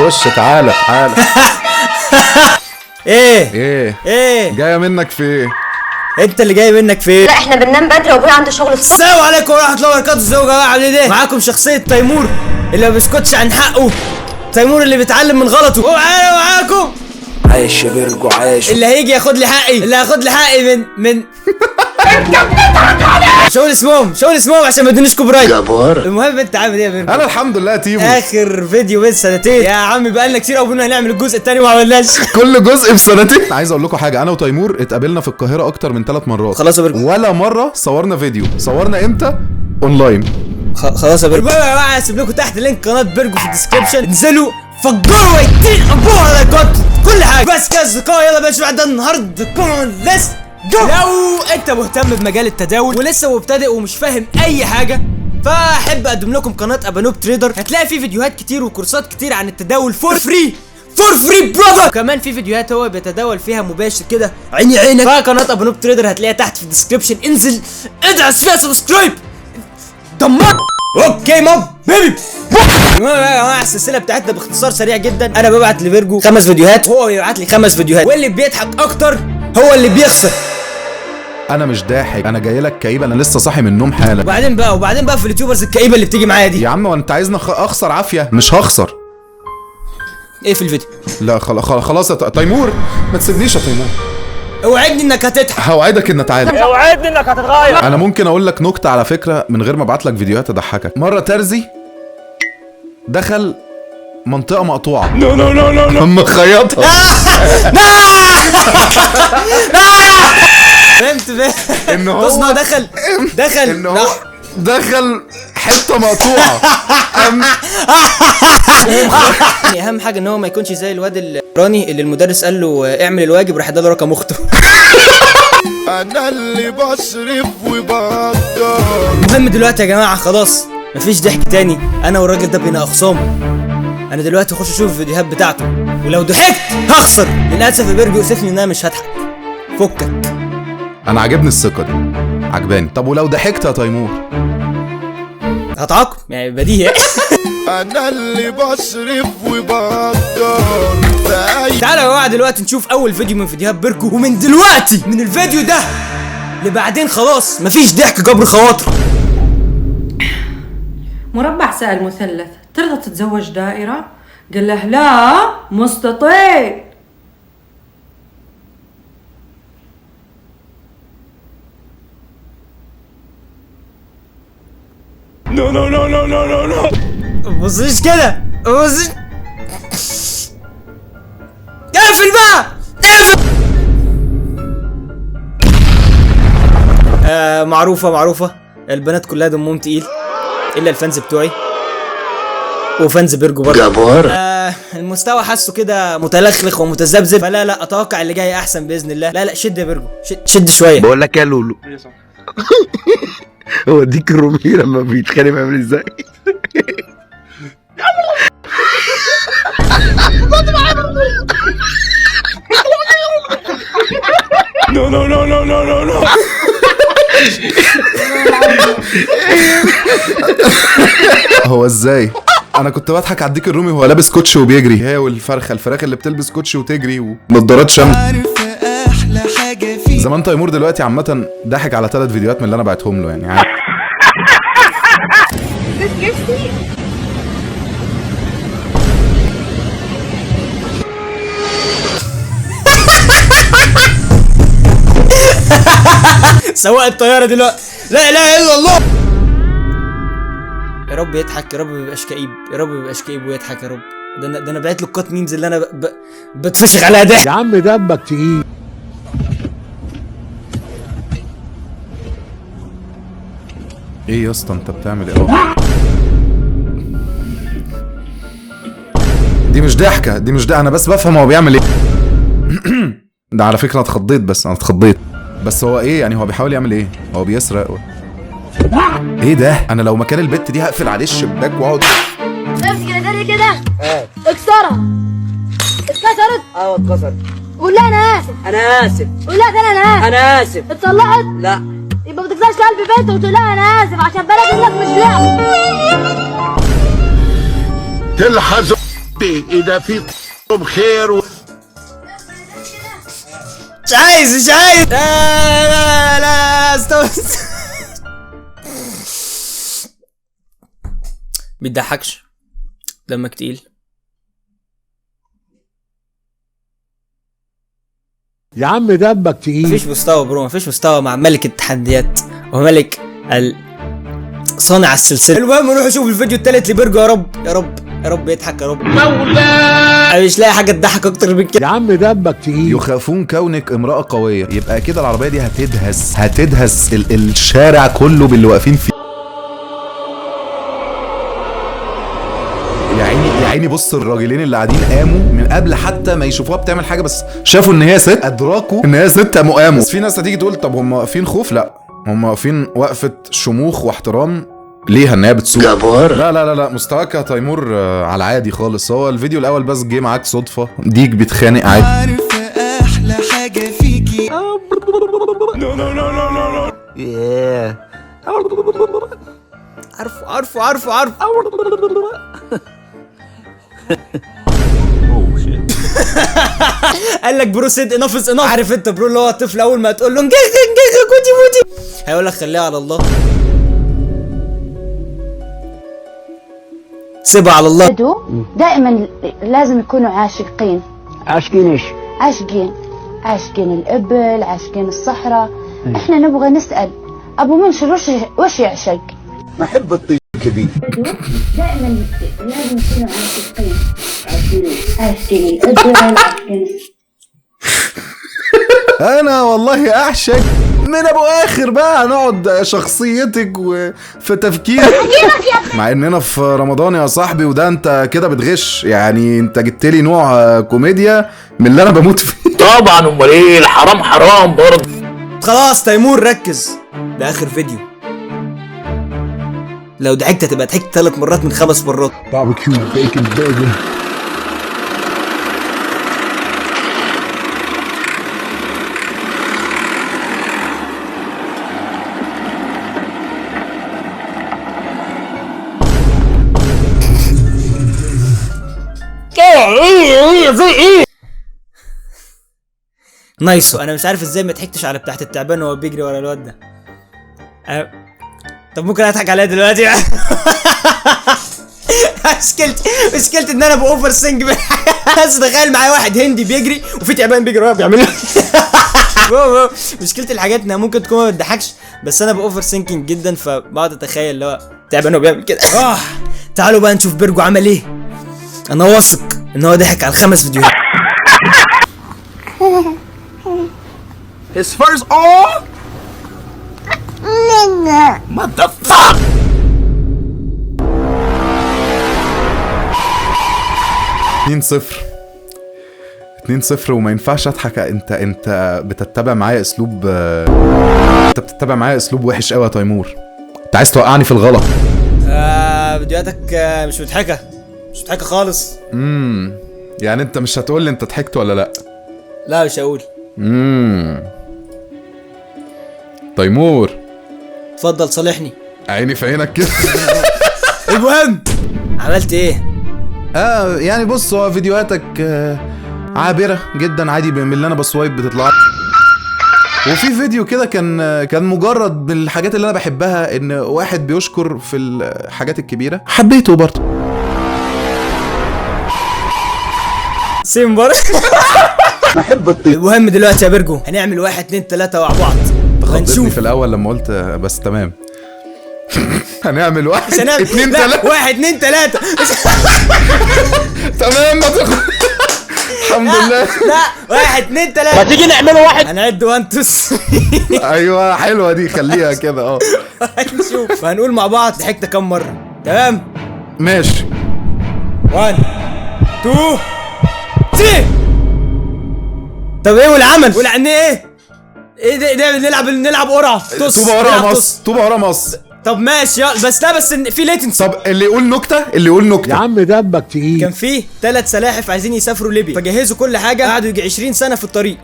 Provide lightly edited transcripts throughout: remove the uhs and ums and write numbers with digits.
خش تعالى تعالى. ايه جايه منك في ايه؟ انت اللي جاي منك في ايه؟ لا احنا بننام بدري وابويا عنده شغل الصبح. السلام عليكم ورحمه الله وبركاته. ازيكم يا جماعه عاملين ايه؟ معاكم شخصيه تيمور اللي ما بيسكتش عن حقه، تيمور اللي بيتعلم من غلطه. وانا معاكم عايش يا بيرجو عايش. اللي هيجي ياخد لي حقي، اللي هياخد لي حقي من شغل اسمهم عشان ما يدونيش كوبي رايت. المهم انت عامل ايه يا بيرجو؟ انا الحمد لله تيمو. اخر فيديو من سنتين يا عم، بقالنا كتير قوي قلنا هنعمل الجزء الثاني وما عملناش. كل جزء بسنتين. عايز اقول لكم حاجه، انا وتيمور اتقابلنا في القاهره اكتر من 3 مرات. خلاص يا بيرجو. ولا مره صورنا فيديو. صورنا امتى؟ اونلاين. خلاص يا بيرجو. يا جماعه هسيب لكم تحت لينك قناه بيرجو في الديسكربشن، انزلوا فجروا ويتين ابوها لايكات كل حاجه. بس كده اصدقائي، يلا بقى بعد النهارده كومون ليتس جو. لو انت مهتم بمجال التداول ولسه مبتدئ ومش فاهم اي حاجه، فاحب اقدم لكم قناه ابانوب تريدر. هتلاقي فيه فيديوهات كتير وكورسات كتير عن التداول فور فري براذر. وكمان في فيديوهات هو بيتداول فيها مباشر كده عيني عينك. فقناه ابانوب تريدر هتلاقيها تحت في الديسكربشن، انزل ادعس فيها سبسكرايب دمر. اوكي مام بيبي. يا جماعه السلسله بتاعتنا باختصار سريع جدا، انا ببعت لفيرجو 5 فيديوهات وهو بيبعت لي 5 فيديوهات، واللي بيضحك اكتر هو اللي بيخسر. انا مش ضاحك، انا جاي لك كئيب، انا لسه صاحي من النوم حالا. وبعدين بقى في اليوتيوبرز الكئيبه اللي بتيجي معايا دي. يا عم وانت عايزني اخسر عافيه؟ مش هخسر. ايه في الفيديو؟ لا خلاص يا تيمور، ما تسيبنيش يا تيمور. اوعدني انك هتضحك. هوعدك ان اتعادل. اوعدني انك هتتغير. انا ممكن اقول لك نكته على فكره من غير ما ابعت لك فيديوهات تضحكك. مره ترزي دخل منطقه مقطوعه. نو اما خيطها. فهمت ان هو تصنع دخل ان هو دخل حته مقطوعه. اهم حاجه ان هو ما يكونش زي الواد الراني اللي المدرس قال له اعمل الواجب راح اداله رقم اخته. انا اللي بصرف وبقدر. المهم دلوقتي يا جماعه خلاص مفيش ضحك تاني، انا والراجل ده بينا اخصام. انا دلوقتي اخش اشوف الفيديوهات بتاعته، ولو ضحكت هخسر. للاسف يا بيرجو يؤسفني ان انا مش هضحك. فكك. انا عاجبني الثقه دي، عجباني. طب ولو ضحكت يا تيمور؟ هتعاقب يعني بديهي. انا اللي بصرف وبقدر. تعالوا يا جماعه دلوقتي نشوف اول فيديو من فيديوهات بيرجو، ومن دلوقتي من الفيديو ده لبعدين خلاص مفيش ضحك جبر خواطر. مربع سأل مثلث ترضى تتزوج دائرة؟ قال له لا مستطيل. نو. مبصيش كده، مبصيش. اقفل بقى اقفل. معروفة البنات كلها دمهم تقيل الا الفانز بتوعي وفانز بيرجو برضه. المستوى حاسه كده متلخلخ ومتذبذب، فلا اتوقع اللي جاي احسن باذن الله. لا شد يا بيرجو، شد شويه. بقول لك يا لولو، هو ديك الرومي لما بيتخانق بيعمل ازاي؟ نو. هو ازاي؟ انا كنت بضحك على الديك الرومي وهو لابس كوتش وبيجري، هي الفراخ اللي بتلبس كوتش وتجري ونضارات شمس. زمان تيمور دلوقتي عامه ضحك على 3 فيديوهات من اللي انا بعتهم له يعني عارف. سواق الطياره دلوقتي لا اله الا الله. يا رب يضحك، يا رب ميبقاش كئيب، ويضحك يا رب. ده انا بعت له الكات ميمز اللي انا بتفشخ عليها ضحك. يا عم دمك تقيل. ايه يا اسطى انت بتعمل ايه؟ دي مش ضحكه، انا بس بفهم هو بيعمل ايه. ده على فكره انا اتخضيت بس هو ايه يعني؟ هو بيحاول يعمل ايه؟ هو بيسرق ايه ده؟ انا لو مكان البت دي هقفل عليه الشباك واقعد. امسك الدنيا كده اكسرها. اتكسرت؟ اتكسرت. قول لها انا اسف. قول لها تاني انا اسف. اتصلحت؟ لا. يبقى ما تكسرش قلب بنت وتقول لها انا اسف عشان بلد الناس مش لعب. تلحظ اذا في بخير مش عايز لا لا لا استوى بيضحكش دمك تقيل. يا عم دمك تقيل. مفيش مستوى برو، مفيش مستوى مع ملك التحديات وملك صانع السلسله. المهم نروح نشوف الفيديو التالت لبرجو. يا رب يا رب يا رب يضحك يا رب. انا مش لاقي حاجه تضحك اكتر من كده. يا عم دمك تقيل. يخافون كونك امرأة قوية، يبقى كده العربية دي هتدهس الشارع كله باللي واقفين فيه. يا عيني بص، الراجلين اللي قاعدين قاموا من قبل حتى ما يشوفوها بتعمل حاجة، بس شافوا ان هي ست، ادراكوا ان هي ست قاموا قاموا. بس في ناس هتيجي تقول طب هم واقفين خوف؟ لا، هم واقفين وقفة شموخ واحترام ليها ان هي بتسوق. جبار. لا لا لا لا، مستواك يا تيمور على العادي خالص. هو الفيديو الاول بس جه معاك صدفة، ديك بيتخانق عادي. عارفة احلى حاجة فيكي. عارفه قال لك برو سيد انف از انف. عارف انت برو اللي هو الطفل اول ما تقول له انجز كوتي موتي هيقول لك خليها على الله، سيبها على الله. دائما لازم يكونوا عاشقين. عاشقين ايش؟ عاشقين الإبل، عاشقين الصحراء. احنا نبغى نسأل ابو منشر وش يعشق؟ بحب الطيب كبير. دائما لازم يكونوا عاشقين. عاشقين الإبل، عاشقين انا والله اعشق من ابو اخر بقى. هنقعد شخصيتك وفي تفكيرك مع اننا في رمضان يا صاحبي، وده انت كده بتغش. يعني انت جبت لي نوع كوميديا من اللي انا بموت فيه. طبعا، امال ايه؟ الحرام حرام برضه. خلاص تيمور ركز، ده اخر فيديو. لو ضحكت هتبقى ضحكت 3 مرات من 5 مرات. باربيكيو بيكن برجر. نايسو. انا مش عارف ازاي ما ضحكتش على بتاعت التعبان وهو بيجري ورا الواد ده. طب ممكن اضحك عليها دلوقتي؟ مشكلتي ان انا باوفر سينج. بس تخيل معايا واحد هندي بيجري وفي تعبان بيجري وراه بيعمل مشكلتي الحاجات انها ممكن تكون ما بتضحكش، بس انا باوفر سينكينج جدا، فبقعد اتخيل اللي هو تعبان وبيعمل كده. تعالوا بقى نشوف بيرجو عمل ايه. انا واثق ان هو ضحك على 5 فيديوهات. His first all. What the fuck? 2-0 وما ينفعش اضحك. انت بتتبع معايا اسلوب، انت بتتبع معايا اسلوب وحش قوي يا تيمور. انت عايز توقعني في الغلط. فيديوهاتك مش مضحكه خالص. يعني انت مش هتقول لي انت ضحكت ولا لا؟ لا مش هقول. تيمور اتفضل صالحني. عيني في عينك كده. المهم عملت ايه؟ يعني بص، هو فيديوهاتك عابرة جدا عادي، من اللي انا بسوايب بتطلع. وفي فيديو كده كان مجرد من الحاجات اللي انا بحبها، ان واحد بيشكر في الحاجات الكبيرة، حبيته برضه. سيمبر. بحب الطيب. المهم دلوقتي يا بيرجو هنعمل 1 2 3 مع بعض. خضتني في الاول لما قلت بس تمام. هنعمل 1 2 3. 1 2 3. تمام. الحمد لله. لا 1 2 3. ما تيجي نعمله واحد. هنعد 1 2 3. ايوه حلوه دي، خليها كده. هنشوف وهنقول مع بعض ضحكت كام مره. تمام ماشي. 1 2 3. طب ايه والعمل والعني ايه ده نلعب قرعه. طوبه ورا مص. طب ماشي يلا، بس لا بس في ليتنسي. طب اللي يقول نكته يا عم دمك تقيل. كان في 3 سلاحف عايزين يسافروا ليبيا، فجهزوا كل حاجه. قعدوا يجي 20 سنه في الطريق،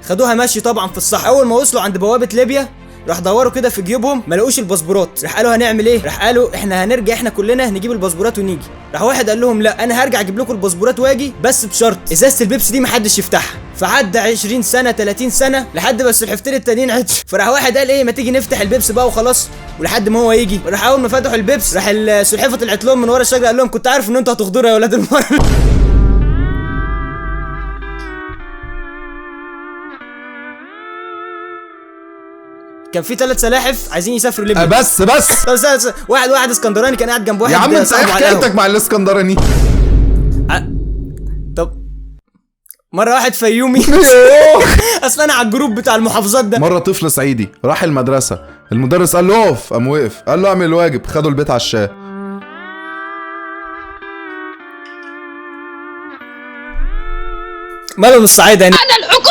خدوها ماشي طبعا في الصحراء. اول ما وصلوا عند بوابه ليبيا راح دوروا كده في جيوبهم ما لقوش الباسبورات. راح قالوا هنعمل ايه؟ راح قالوا احنا هنرجع احنا كلنا نجيب الباسبورات ونيجي. راح واحد قال لهم لا انا هرجع اجيب لكم الباسبورات واجي بس بشرط ازازه البيبسي دي محدش يفتحها. فعدى 20 سنه 30 سنه لحد ما السلحفتين التانيين عطشوا. فراح واحد قال ايه ما تيجي نفتح البيبسي بقى وخلاص ولحد ما هو يجي. راح اول ما فتحوا البيبس راح السلحفه طلعت لهم من ورا الشجره قال لهم كنت عارف ان انتوا هتغدروا يا ولاد المره. كان في 3 سلاحف عايزين يسافروا ليبيا. بس واحد اسكندراني كان قاعد جنب واحد. يا عم انت ايه صاحبه على حكايتك مع الاسكندراني؟ طب مره واحد فيومي اصل انا على الجروب بتاع المحافظات ده. مره طفل صعيدي راح المدرسه، المدرس قال له اقف، قام وقف، قال له اعمل الواجب، خدوا البيت على الشاه. ماله مش صعيد يعني. انا الحكومه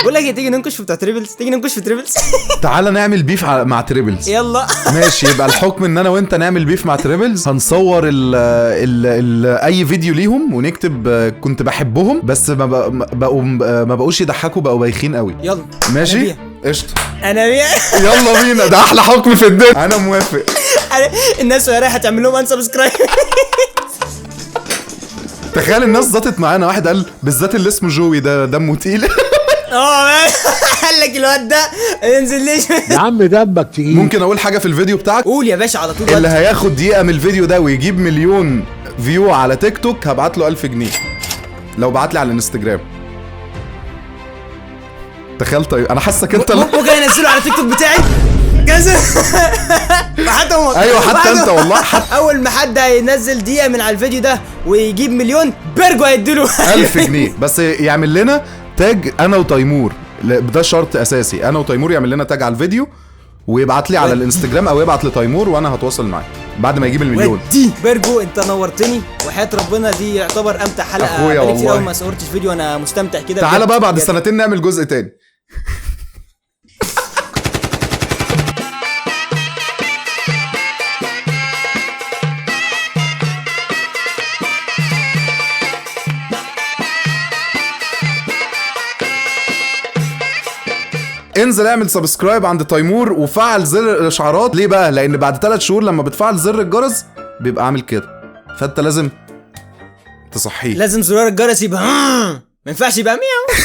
بقول لك تيجي ننكش في بتاع تريبلز، تيجي ننكش في تريبلز. تعالى نعمل بيف مع تريبلز. يلا ماشي، يبقى الحكم ان انا وانت نعمل بيف مع تريبلز. هنصور اي فيديو ليهم ونكتب كنت بحبهم بس ما بقوش يضحكوا، بقوا بايخين قوي. يلا ماشي قشطه. انا بيع. يلا بينا، ده احلى حكم في الدنيا. انا موافق. الناس وهي رايحه تعمل لهم انسبسكرايب. تخيل الناس زطت معانا، واحد قال بالذات اللي اسمه جوي ده دمه تقيل. قال لك الواد ده ينزل ليش. يا عم دمك تقيل. ممكن اقول حاجه في الفيديو بتاعك؟ قول يا باشا على طول. اللي هياخد دقيقه من الفيديو ده ويجيب 1,000,000 فيو على تيك توك هبعت له 1000 جنيه لو بعت لي على الانستجرام. تخيل. طيب انا حاسك انت ممكن انزله على تيك توك بتاعي كذا. ايوه حتى انت والله. اول ما حد هينزل دقيقه من على الفيديو ده ويجيب 1,000,000 بيرجو هيديله 1000 جنيه بس يعمل لنا تاج انا وتيمور. ده شرط اساسي، انا وتيمور يعمل لنا تاج على الفيديو ويبعت لي على الانستجرام او يبعت لتيمور وانا هتواصل معاه بعد ما يجيب 1,000,000. دي بيرجو انت نورتني وحياة ربنا دي يعتبر امتع حلقه. اخويا والله كتير قوي ما صورتش فيديو، انا مستمتع كده. تعالى بقى بعد سنتين نعمل جزء تاني. انزل اعمل سبسكرايب عند تيمور وفعل زر الاشعارات. ليه بقى؟ لان بعد 3 شهور لما بتفعل زر الجرس بيبقى عامل كده، فانت لازم تصحيه. لازم زرار الجرس يبقى ما ينفعش يبقى مياو.